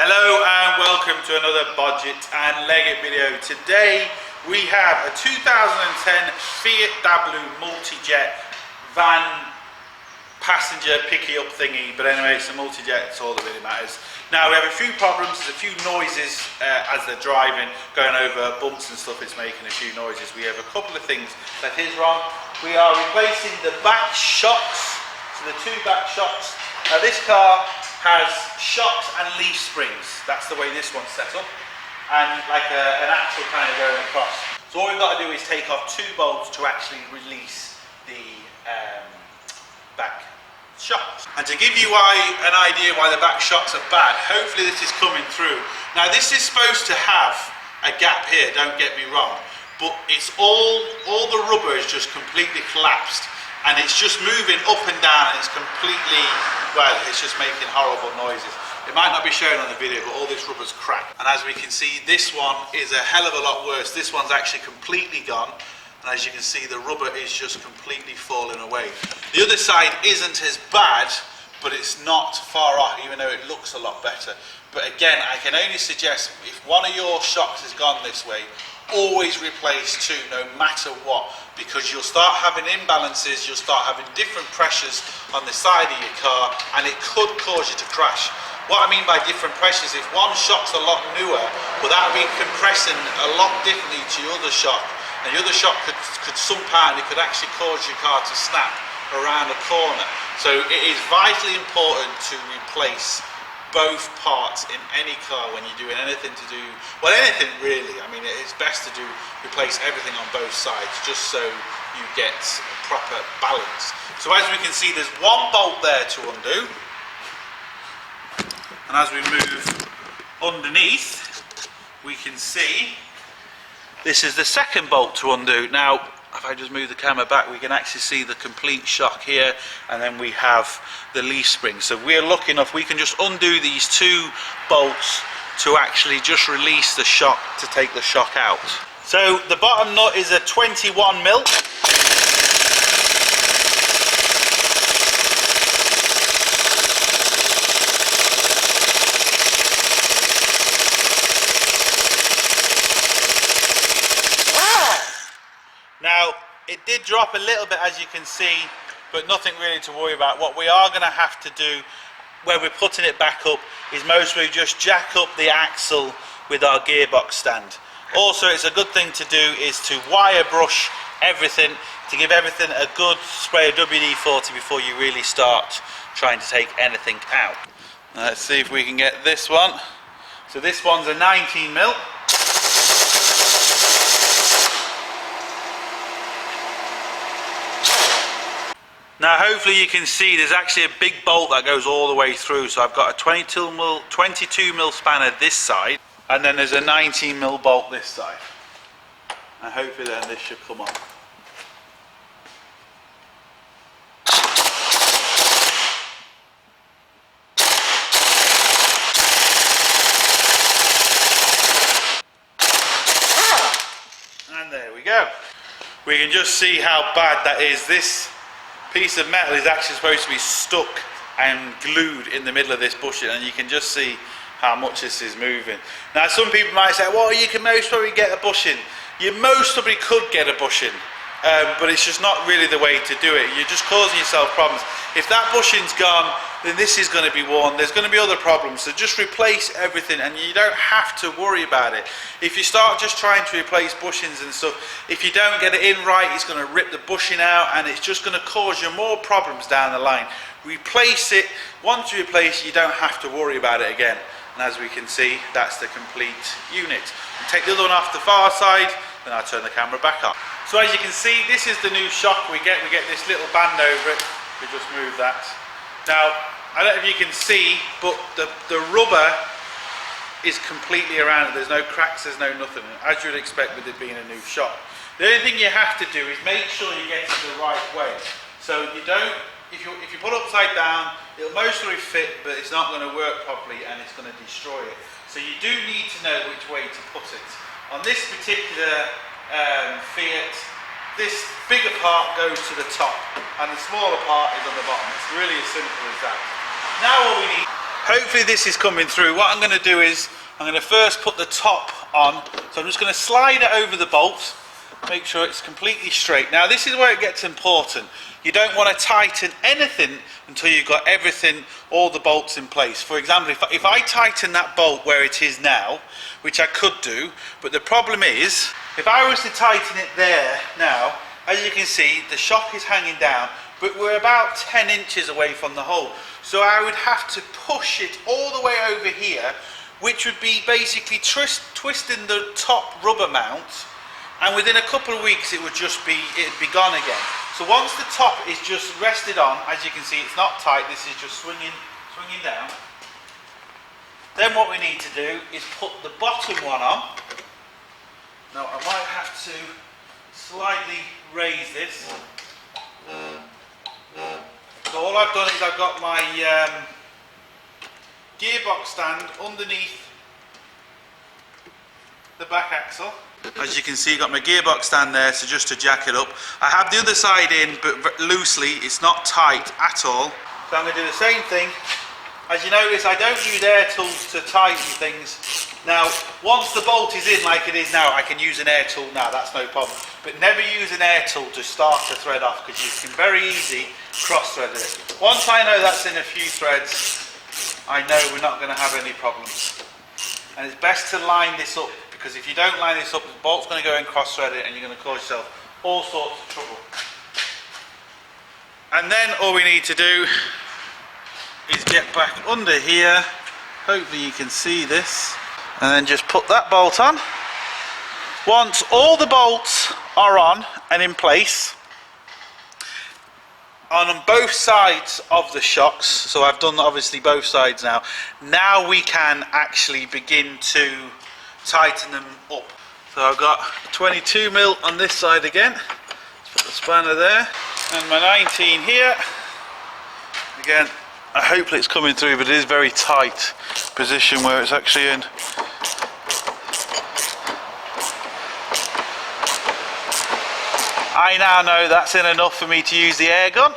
Hello and welcome to another Bodgit and Leggit video. Today we have a 2010 Fiat Doblo multi-jet van passenger picky up thingy, but anyway it's a multi-jet, it's all that really matters. Now we have a few problems, there's a few noises as they're driving, going over bumps and stuff, it's making a few noises. We have a couple of things that is wrong. We are replacing the back shocks, so the two back shocks. Now this car has shocks and leaf springs. That's the way this one's set up, and like an axle kind of going across. So all we've got to do is take off two bolts to actually release the back shocks. And to give you an idea why the back shocks are bad, hopefully this is coming through. Now this is supposed to have a gap here, don't get me wrong, but it's all the rubber is just completely collapsed. And it's just moving up and down, and it's completely, well, it's just making horrible noises. It might not be shown on the video, but all this rubber's cracked. And as we can see, this one is a hell of a lot worse. This one's actually completely gone. And as you can see, the rubber is just completely falling away. The other side isn't as bad, but it's not far off, even though it looks a lot better. But again, I can only suggest, if one of your shocks has gone this way, always replace two, no matter what, because you'll start having imbalances, you'll start having different pressures on the side of your car, and it could cause you to crash. What I mean by different pressures, if one shock's a lot newer, well, that'll be compressing a lot differently to your other shock, and your other shock could somehow, it could actually cause your car to snap around a corner. So it is vitally important to replace both parts in any car when you're doing anything to do, well, anything really. I mean, it's best to replace everything on both sides, just so you get proper balance. So as we can see, there's one bolt there to undo, and as we move underneath, we can see this is the second bolt to undo. Now if I just move the camera back, we can actually see the complete shock here, and then we have the leaf spring. So we're lucky enough, we can just undo these two bolts to actually just release the shock, to take the shock out. So the bottom nut is a 21 mil. Now, it did drop a little bit, as you can see, but nothing really to worry about. What we are going to have to do, where we're putting it back up, is mostly just jack up the axle with our gearbox stand. Also, it's a good thing to do is to wire brush everything, to give everything a good spray of WD-40 before you really start trying to take anything out. Now, let's see if we can get this one. So this one's a 19 mil. Now hopefully you can see there's actually a big bolt that goes all the way through, so I've got a 22 mil spanner this side, and then there's a 19 mil bolt this side, and hopefully then this should come on. And there we go. We can just see how bad that is. This piece of metal is actually supposed to be stuck and glued in the middle of this bushing, and you can just see how much this is moving. Now some people might say, well, you can most probably get a bushing. You most probably could get a bushing, but it's just not really the way to do it. You're just causing yourself problems. If that bushing's gone, then this is going to be worn. There's going to be other problems. So just replace everything, and you don't have to worry about it. If you start just trying to replace bushings and stuff, if you don't get it in right, it's going to rip the bushing out, and it's just going to cause you more problems down the line. Replace it. Once you replace it, you don't have to worry about it again. And as we can see, that's the complete unit. And take the other one off the far side, then I'll turn the camera back on. So as you can see, this is the new shock we get. We get this little band over it. We just move that. Now, I don't know if you can see, but the rubber is completely around it. There's no cracks, there's no nothing, as you'd expect with it being a new shock. The only thing you have to do is make sure you get it the right way. So you don't, if you put it upside down, it'll mostly fit, but it's not going to work properly and it's going to destroy it. So you do need to know which way to put it. On this particular Fiat, this bigger part goes to the top and the smaller part is on the bottom. It's really as simple as that. Now all we need hopefully this is coming through. What I'm going to do is I'm going to first put the top on. So I'm just going to slide it over the bolt, make sure it's completely straight. Now this is where it gets important. You don't want to tighten anything until you've got everything, all the bolts in place. For example, if I tighten that bolt where it is now, which I could do, but the problem is, if I was to tighten it there now, as you can see, the shock is hanging down, but we're about 10 inches away from the hole. So I would have to push it all the way over here, which would be basically twisting the top rubber mount, and within a couple of weeks it'd be gone again. So once the top is just rested on, as you can see, it's not tight, this is just swinging down. Then what we need to do is put the bottom one on. Now I might have to slightly raise this. So all I've done is I've got my gearbox stand underneath the back axle. As you can see, I've got my gearbox stand there, so just to jack it up. I have the other side in, but loosely, it's not tight at all. So I'm going to do the same thing. As you notice, I don't use air tools to tighten things. Now, once the bolt is in like it is now, I can use an air tool now, that's no problem. But never use an air tool to start the thread off, because you can very easily cross-thread it. Once I know that's in a few threads, I know we're not going to have any problems. And it's best to line this up, because if you don't line this up, the bolt's going to go and cross-thread it, and you're going to cause yourself all sorts of trouble. And then all we need to do is get back under here. Hopefully you can see this. And then just put that bolt on. Once all the bolts are on and in place, on both sides of the shocks, so I've done obviously both sides now, now we can actually begin to tighten them up. So I've got 22mm on this side again. Let's put the spanner there, and my 19 here. Again, I hope it's coming through, but it is very tight position where it's actually in. I now know that's in enough for me to use the air gun.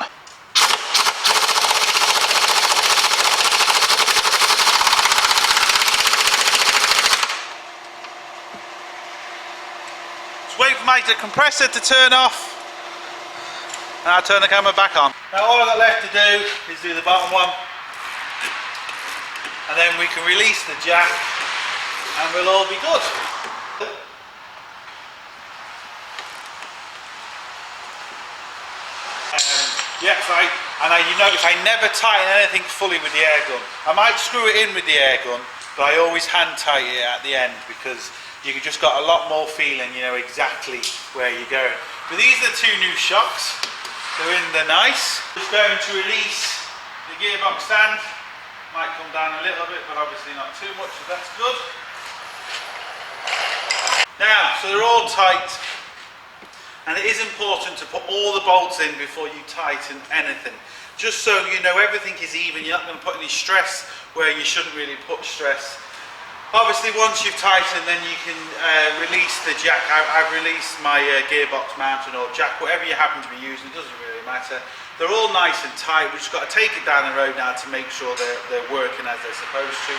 Just wait for my compressor to turn off, and I'll turn the camera back on. Now all I've got left to do is do the bottom one, and then we can release the jack and we'll all be good. You notice I never tighten anything fully with the air gun. I might screw it in with the air gun, but I always hand tighten it at the end, because you just got a lot more feeling, you know exactly where you're going. But these are the two new shocks. They're in, they're nice. Just going to release the gearbox stand. Might come down a little bit, but obviously not too much, so that's good. Now, so they're all tight. And it is important to put all the bolts in before you tighten anything. Just so you know everything is even, you're not going to put any stress where you shouldn't really put stress. Obviously once you've tightened, then you can release the jack. I've released my gearbox mounting or jack, whatever you happen to be using, it doesn't really matter. They're all nice and tight. We've just got to take it down the road now to make sure they're working as they're supposed to.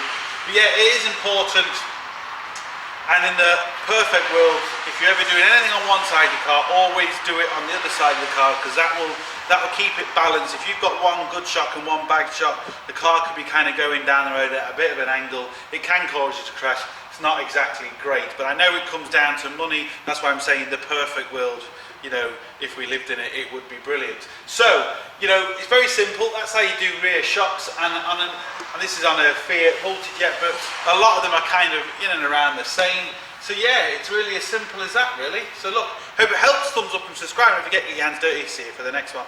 But yeah, it is important. And in the perfect world, if you're ever doing anything on one side of the car, always do it on the other side of the car, because that will keep it balanced. If you've got one good shock and one bad shock, the car could be kind of going down the road at a bit of an angle. It can cause you to crash. It's not exactly great, but I know it comes down to money. That's why I'm saying the perfect world, you know, if we lived in it, it would be brilliant. So, you know, it's very simple. That's how you do rear shocks, and this is on a Fiat multi-jet, but a lot of them are kind of in and around the same. So yeah, it's really as simple as that, really. So look, hope it helps. Thumbs up and subscribe. If you get your hands dirty, see you for the next one.